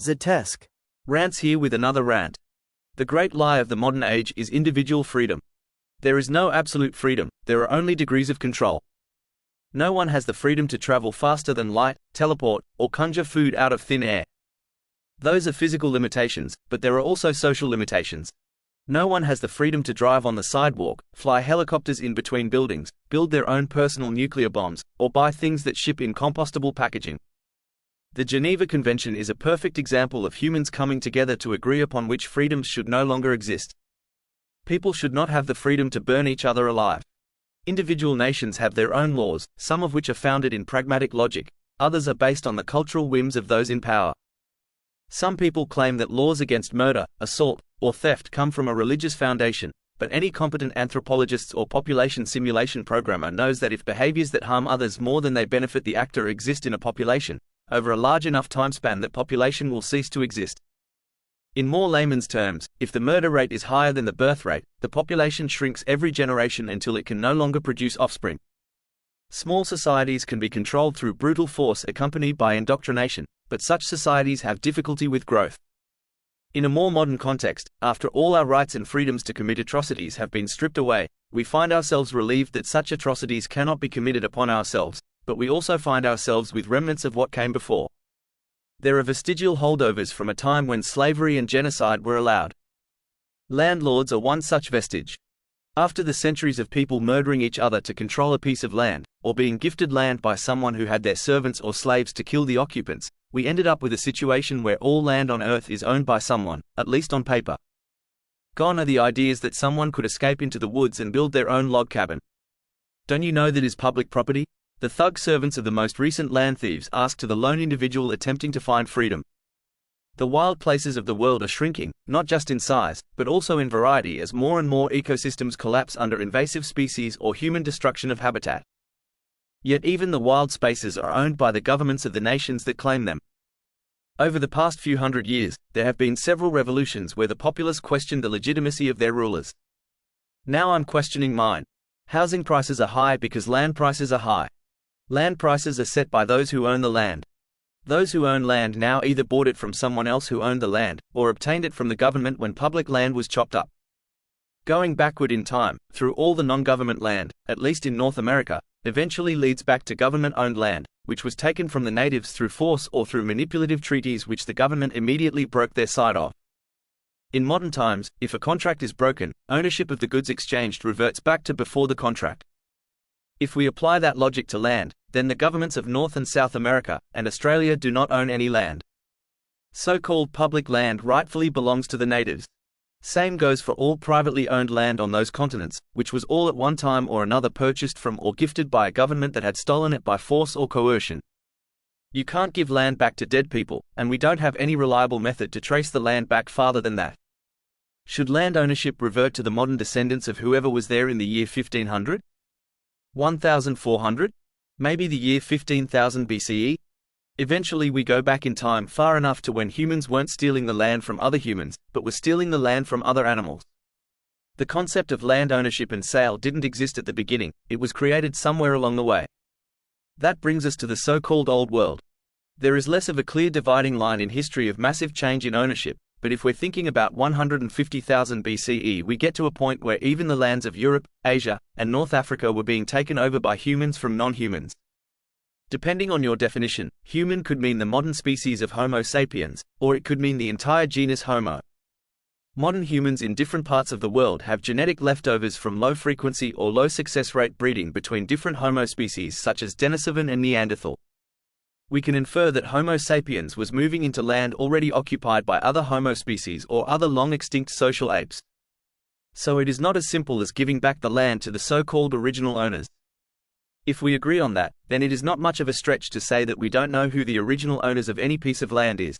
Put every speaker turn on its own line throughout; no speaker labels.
Zetesk.
Rants here with another rant. The great lie of the modern age is individual freedom. There is no absolute freedom, there are only degrees of control. No one has the freedom to travel faster than light, teleport, or conjure food out of thin air. Those are physical limitations, but there are also social limitations. No one has the freedom to drive on the sidewalk, fly helicopters in between buildings, build their own personal nuclear bombs, or buy things that ship in compostable packaging. The Geneva Convention is a perfect example of humans coming together to agree upon which freedoms should no longer exist. People should not have the freedom to burn each other alive. Individual nations have their own laws, some of which are founded in pragmatic logic, others are based on the cultural whims of those in power. Some people claim that laws against murder, assault, or theft come from a religious foundation, but any competent anthropologist or population simulation programmer knows that if behaviors that harm others more than they benefit the actor exist in a population, over a large enough time span that population will cease to exist. In more layman's terms, if the murder rate is higher than the birth rate, the population shrinks every generation until it can no longer produce offspring. Small societies can be controlled through brutal force accompanied by indoctrination, but such societies have difficulty with growth. In a more modern context, after all our rights and freedoms to commit atrocities have been stripped away, we find ourselves relieved that such atrocities cannot be committed upon ourselves, but we also find ourselves with remnants of what came before. There are vestigial holdovers from a time when slavery and genocide were allowed. Landlords are one such vestige. After the centuries of people murdering each other to control a piece of land, or being gifted land by someone who had their servants or slaves to kill the occupants, we ended up with a situation where all land on earth is owned by someone, at least on paper. Gone are the ideas that someone could escape into the woods and build their own log cabin. Don't you know that is public property? The thug servants of the most recent land thieves ask to the lone individual attempting to find freedom. The wild places of the world are shrinking, not just in size, but also in variety as more and more ecosystems collapse under invasive species or human destruction of habitat. Yet even the wild spaces are owned by the governments of the nations that claim them. Over the past few hundred years, there have been several revolutions where the populace questioned the legitimacy of their rulers. Now I'm questioning mine. Housing prices are high because land prices are high. Land prices are set by those who own the land. Those who own land now either bought it from someone else who owned the land, or obtained it from the government when public land was chopped up. Going backward in time, through all the non-government land, at least in North America, eventually leads back to government-owned land, which was taken from the natives through force or through manipulative treaties which the government immediately broke their side of. In modern times, if a contract is broken, ownership of the goods exchanged reverts back to before the contract. If we apply that logic to land, then the governments of North and South America and Australia do not own any land. So-called public land rightfully belongs to the natives. Same goes for all privately owned land on those continents, which was all at one time or another purchased from or gifted by a government that had stolen it by force or coercion. You can't give land back to dead people, and we don't have any reliable method to trace the land back farther than that. Should land ownership revert to the modern descendants of whoever was there in the year 1500? 1400? Maybe the year 15,000 BCE? Eventually we go back in time far enough to when humans weren't stealing the land from other humans, but were stealing the land from other animals. The concept of land ownership and sale didn't exist at the beginning, it was created somewhere along the way. That brings us to the so-called Old World. There is less of a clear dividing line in history of massive change in ownership, but if we're thinking about 150,000 BCE we get to a point where even the lands of Europe, Asia, and North Africa were being taken over by humans from non-humans. Depending on your definition, human could mean the modern species of Homo sapiens, or it could mean the entire genus Homo. Modern humans in different parts of the world have genetic leftovers from low-frequency or low-success rate breeding between different Homo species such as Denisovan and Neanderthal. We can infer that Homo sapiens was moving into land already occupied by other Homo species or other long-extinct social apes. So it is not as simple as giving back the land to the so-called original owners. If we agree on that, then it is not much of a stretch to say that we don't know who the original owners of any piece of land is.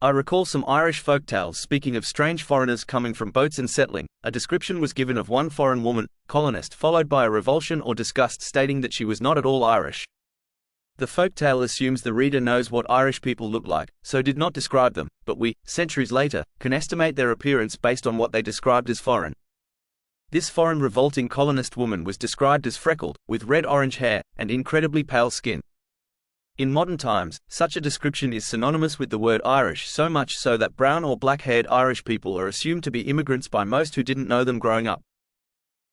I recall some Irish folktales speaking of strange foreigners coming from boats and settling. A description was given of one foreign woman, colonist, followed by a revulsion or disgust stating that she was not at all Irish. The folktale assumes the reader knows what Irish people look like, so did not describe them, but we, centuries later, can estimate their appearance based on what they described as foreign. This foreign revolting colonist woman was described as freckled, with red-orange hair, and incredibly pale skin. In modern times, such a description is synonymous with the word Irish, so much so that brown or black-haired Irish people are assumed to be immigrants by most who didn't know them growing up.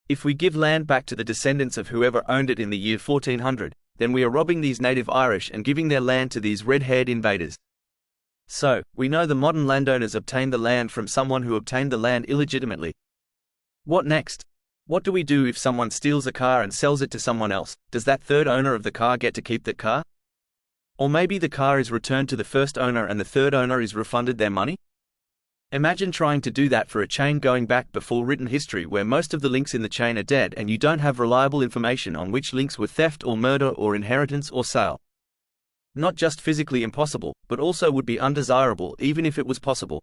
If we give land back to the descendants of whoever owned it in the year 1400, then we are robbing these native Irish and giving their land to these red-haired invaders. So, we know the modern landowners obtained the land from someone who obtained the land illegitimately. What next? What do we do if someone steals a car and sells it to someone else? Does that third owner of the car get to keep that car? Or maybe the car is returned to the first owner and the third owner is refunded their money? Imagine trying to do that for a chain going back before written history where most of the links in the chain are dead and you don't have reliable information on which links were theft or murder or inheritance or sale. Not just physically impossible, but also would be undesirable even if it was possible.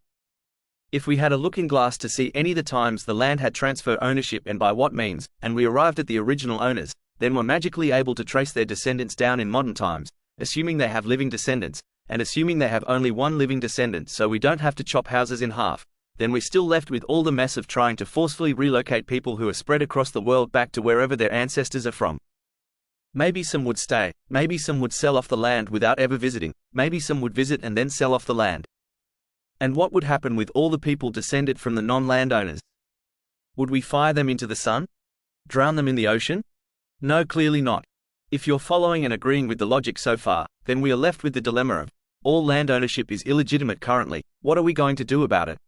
If we had a looking glass to see any of the times the land had transferred ownership and by what means, and we arrived at the original owners, then we're magically able to trace their descendants down in modern times, assuming they have living descendants, and assuming they have only one living descendant so we don't have to chop houses in half, then we're still left with all the mess of trying to forcefully relocate people who are spread across the world back to wherever their ancestors are from. Maybe some would stay, maybe some would sell off the land without ever visiting, maybe some would visit and then sell off the land. And what would happen with all the people descended from the non-landowners? Would we fire them into the sun? Drown them in the ocean? No, clearly not. If you're following and agreeing with the logic so far, then we are left with the dilemma of, all land ownership is illegitimate currently, what are we going to do about it?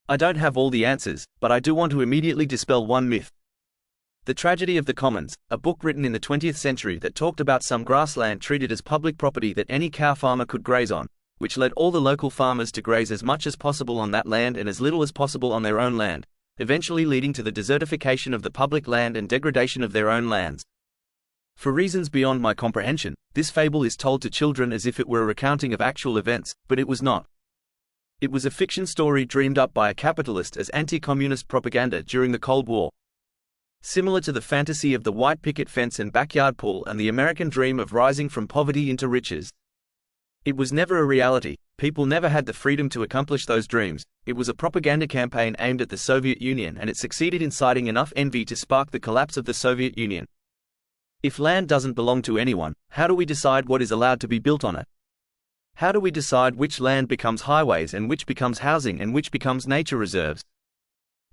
I don't have all the answers, but I do want to immediately dispel one myth. The Tragedy of the Commons, a book written in the 20th century that talked about some grassland treated as public property that any cow farmer could graze on, which led all the local farmers to graze as much as possible on that land and as little as possible on their own land, eventually leading to the desertification of the public land and degradation of their own lands. For reasons beyond my comprehension, this fable is told to children as if it were a recounting of actual events, but it was not. It was a fiction story dreamed up by a capitalist as anti-communist propaganda during the Cold War. Similar to the fantasy of the white picket fence and backyard pool and the American dream of rising from poverty into riches. It was never a reality, people never had the freedom to accomplish those dreams, it was a propaganda campaign aimed at the Soviet Union and it succeeded in inciting enough envy to spark the collapse of the Soviet Union. If land doesn't belong to anyone, how do we decide what is allowed to be built on it? How do we decide which land becomes highways and which becomes housing and which becomes nature reserves?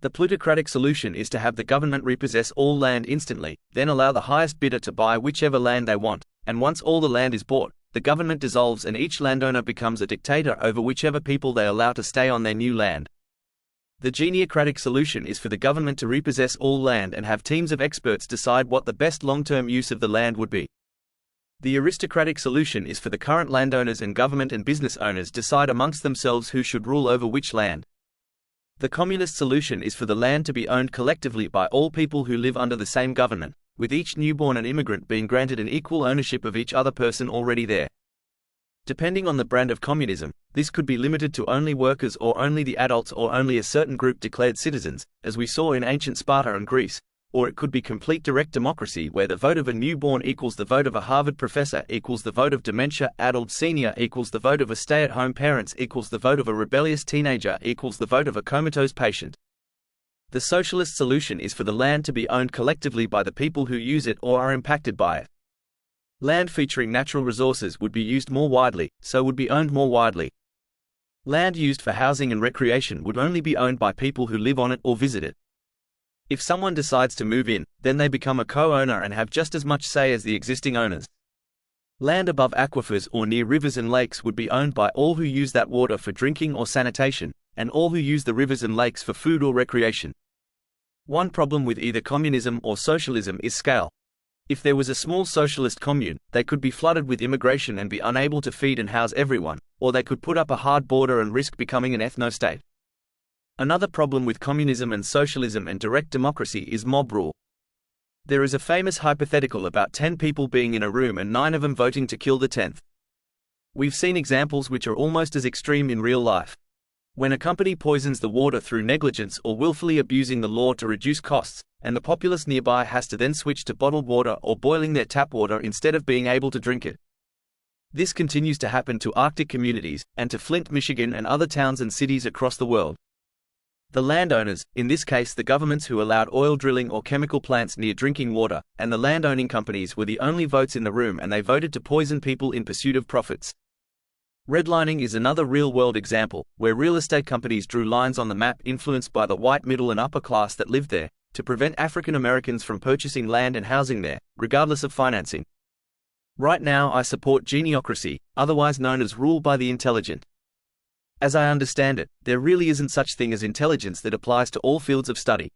The plutocratic solution is to have the government repossess all land instantly, then allow the highest bidder to buy whichever land they want, and once all the land is bought, the government dissolves and each landowner becomes a dictator over whichever people they allow to stay on their new land. The geniocratic solution is for the government to repossess all land and have teams of experts decide what the best long-term use of the land would be. The aristocratic solution is for the current landowners and government and business owners decide amongst themselves who should rule over which land. The communist solution is for the land to be owned collectively by all people who live under the same government, with each newborn and immigrant being granted an equal ownership of each other person already there. Depending on the brand of communism, this could be limited to only workers or only the adults or only a certain group declared citizens, as we saw in ancient Sparta and Greece, or it could be complete direct democracy where the vote of a newborn equals the vote of a Harvard professor equals the vote of dementia-addled senior equals the vote of a stay-at-home parents equals the vote of a rebellious teenager equals the vote of a comatose patient. The socialist solution is for the land to be owned collectively by the people who use it or are impacted by it. Land featuring natural resources would be used more widely, so would be owned more widely. Land used for housing and recreation would only be owned by people who live on it or visit it. If someone decides to move in, then they become a co-owner and have just as much say as the existing owners. Land above aquifers or near rivers and lakes would be owned by all who use that water for drinking or sanitation, and all who use the rivers and lakes for food or recreation. One problem with either communism or socialism is scale. If there was a small socialist commune, they could be flooded with immigration and be unable to feed and house everyone, or they could put up a hard border and risk becoming an ethno-state. Another problem with communism and socialism and direct democracy is mob rule. There is a famous hypothetical about 10 people being in a room and 9 of them voting to kill the 10th. We've seen examples which are almost as extreme in real life. When a company poisons the water through negligence or willfully abusing the law to reduce costs, and the populace nearby has to then switch to bottled water or boiling their tap water instead of being able to drink it. This continues to happen to Arctic communities, and to Flint, Michigan and other towns and cities across the world. The landowners, in this case the governments who allowed oil drilling or chemical plants near drinking water, and the landowning companies were the only votes in the room, and they voted to poison people in pursuit of profits. Redlining is another real-world example, where real estate companies drew lines on the map influenced by the white middle and upper class that lived there, to prevent African Americans from purchasing land and housing there, regardless of financing. Right now I support geniocracy, otherwise known as rule by the intelligent. As I understand it, there really isn't such thing as intelligence that applies to all fields of study.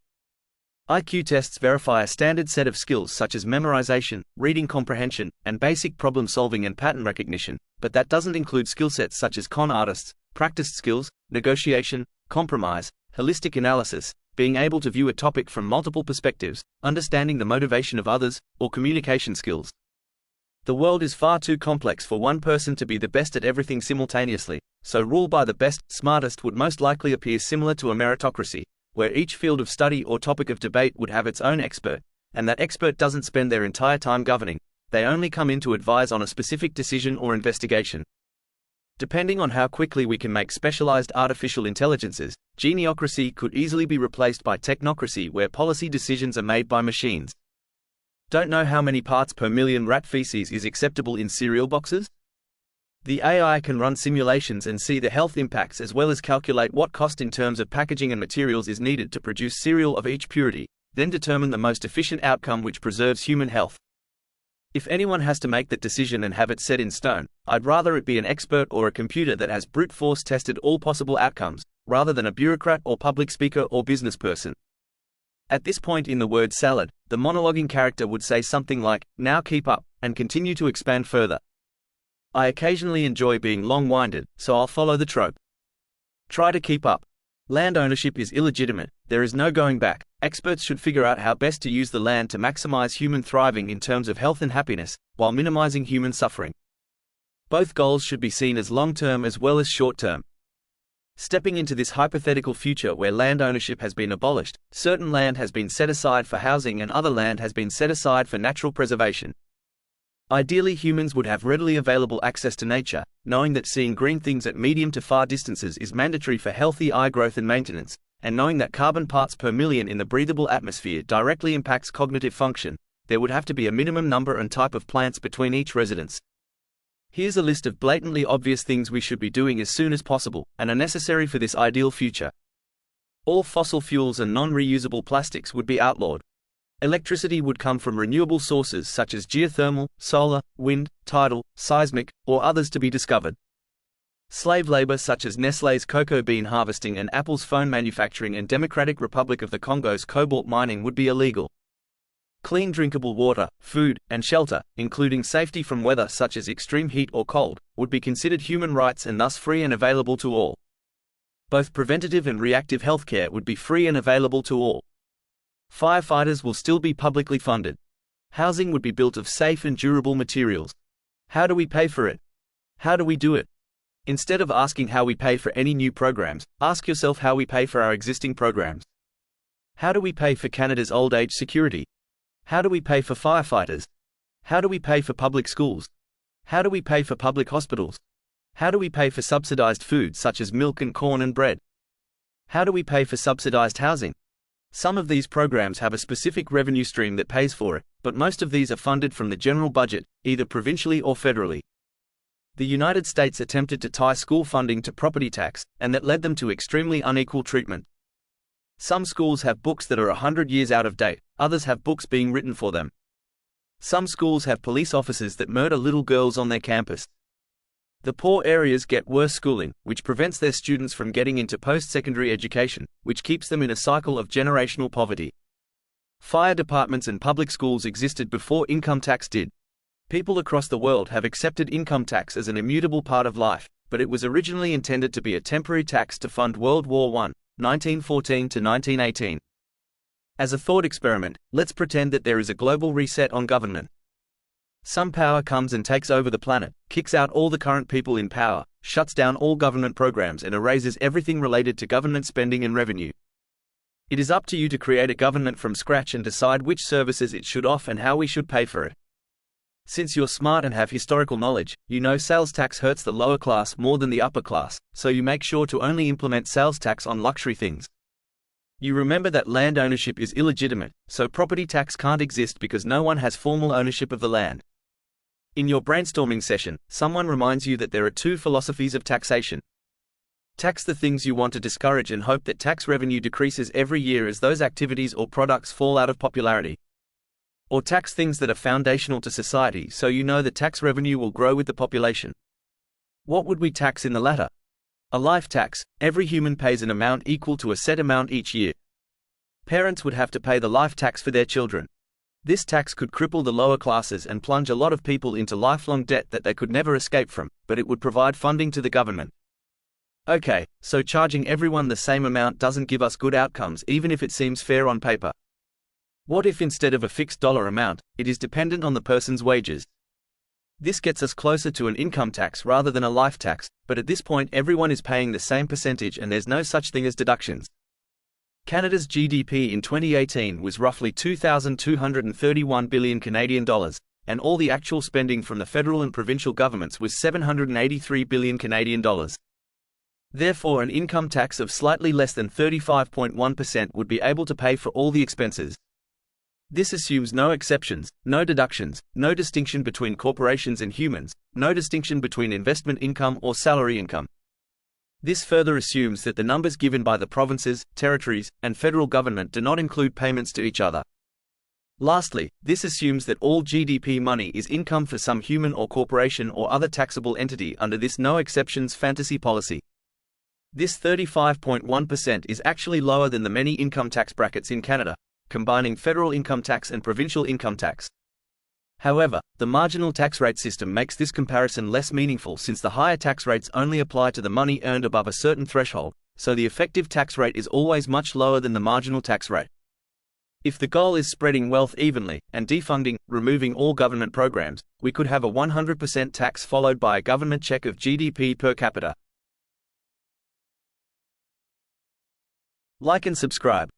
IQ tests verify a standard set of skills such as memorization, reading comprehension, and basic problem solving and pattern recognition, but that doesn't include skill sets such as con artists, practiced skills, negotiation, compromise, holistic analysis, being able to view a topic from multiple perspectives, understanding the motivation of others, or communication skills. The world is far too complex for one person to be the best at everything simultaneously, so rule by the best, smartest would most likely appear similar to a meritocracy, where each field of study or topic of debate would have its own expert, and that expert doesn't spend their entire time governing, they only come in to advise on a specific decision or investigation. Depending on how quickly we can make specialized artificial intelligences, geniocracy could easily be replaced by technocracy where policy decisions are made by machines. Don't know how many parts per million rat feces is acceptable in cereal boxes? The AI can run simulations and see the health impacts as well as calculate what cost in terms of packaging and materials is needed to produce cereal of each purity, then determine the most efficient outcome which preserves human health. If anyone has to make that decision and have it set in stone, I'd rather it be an expert or a computer that has brute force tested all possible outcomes, rather than a bureaucrat or public speaker or business person. At this point in the word salad, the monologuing character would say something like, "Now keep up," and continue to expand further. I occasionally enjoy being long-winded, so I'll follow the trope. Try to keep up. Land ownership is illegitimate, there is no going back. Experts should figure out how best to use the land to maximize human thriving in terms of health and happiness, while minimizing human suffering. Both goals should be seen as long-term as well as short-term. Stepping into this hypothetical future where land ownership has been abolished, certain land has been set aside for housing and other land has been set aside for natural preservation. Ideally, humans would have readily available access to nature, knowing that seeing green things at medium to far distances is mandatory for healthy eye growth and maintenance, and knowing that carbon parts per million in the breathable atmosphere directly impacts cognitive function. There would have to be a minimum number and type of plants between each residence. Here's a list of blatantly obvious things we should be doing as soon as possible, and are necessary for this ideal future. All fossil fuels and non-reusable plastics would be outlawed. Electricity would come from renewable sources such as geothermal, solar, wind, tidal, seismic, or others to be discovered. Slave labor such as Nestlé's cocoa bean harvesting and Apple's phone manufacturing and Democratic Republic of the Congo's cobalt mining would be illegal. Clean drinkable water, food, and shelter, including safety from weather such as extreme heat or cold, would be considered human rights and thus free and available to all. Both preventative and reactive healthcare would be free and available to all. Firefighters will still be publicly funded. Housing would be built of safe and durable materials. How do we pay for it? How do we do it? Instead of asking how we pay for any new programs, ask yourself how we pay for our existing programs. How do we pay for Canada's old age security? How do we pay for firefighters? How do we pay for public schools? How do we pay for public hospitals? How do we pay for subsidized food such as milk and corn and bread? How do we pay for subsidized housing? Some of these programs have a specific revenue stream that pays for it, but most of these are funded from the general budget, either provincially or federally. The United States attempted to tie school funding to property tax, and that led them to extremely unequal treatment. Some schools have books that are 100 years out of date, others have books being written for them. Some schools have police officers that murder little girls on their campus. The poor areas get worse schooling, which prevents their students from getting into post-secondary education, which keeps them in a cycle of generational poverty. Fire departments and public schools existed before income tax did. People across the world have accepted income tax as an immutable part of life, but it was originally intended to be a temporary tax to fund World War I, 1914 to 1918. As a thought experiment, let's pretend that there is a global reset on government. Some power comes and takes over the planet, kicks out all the current people in power, shuts down all government programs and erases everything related to government spending and revenue. It is up to you to create a government from scratch and decide which services it should offer and how we should pay for it. Since you're smart and have historical knowledge, you know sales tax hurts the lower class more than the upper class, so you make sure to only implement sales tax on luxury things. You remember that land ownership is illegitimate, so property tax can't exist because no one has formal ownership of the land. In your brainstorming session, someone reminds you that there are two philosophies of taxation. Tax the things you want to discourage and hope that tax revenue decreases every year as those activities or products fall out of popularity. Or tax things that are foundational to society so you know that tax revenue will grow with the population. What would we tax in the latter? A life tax. Every human pays an amount equal to a set amount each year. Parents would have to pay the life tax for their children. This tax could cripple the lower classes and plunge a lot of people into lifelong debt that they could never escape from, but it would provide funding to the government. Okay, so charging everyone the same amount doesn't give us good outcomes even if it seems fair on paper. What if instead of a fixed dollar amount, it is dependent on the person's wages? This gets us closer to an income tax rather than a life tax, but at this point everyone is paying the same percentage and there's no such thing as deductions. Canada's GDP in 2018 was roughly 2,231 billion Canadian dollars, and all the actual spending from the federal and provincial governments was 783 billion Canadian dollars. Therefore, an income tax of slightly less than 35.1% would be able to pay for all the expenses. This assumes no exceptions, no deductions, no distinction between corporations and humans, no distinction between investment income or salary income. This further assumes that the numbers given by the provinces, territories, and federal government do not include payments to each other. Lastly, this assumes that all GDP money is income for some human or corporation or other taxable entity under this no exceptions fantasy policy. This 35.1% is actually lower than the many income tax brackets in Canada, combining federal income tax and provincial income tax. However, the marginal tax rate system makes this comparison less meaningful since the higher tax rates only apply to the money earned above a certain threshold, so the effective tax rate is always much lower than the marginal tax rate. If the goal is spreading wealth evenly, and defunding, removing all government programs, we could have a 100% tax followed by a government check of GDP per capita. Like and subscribe.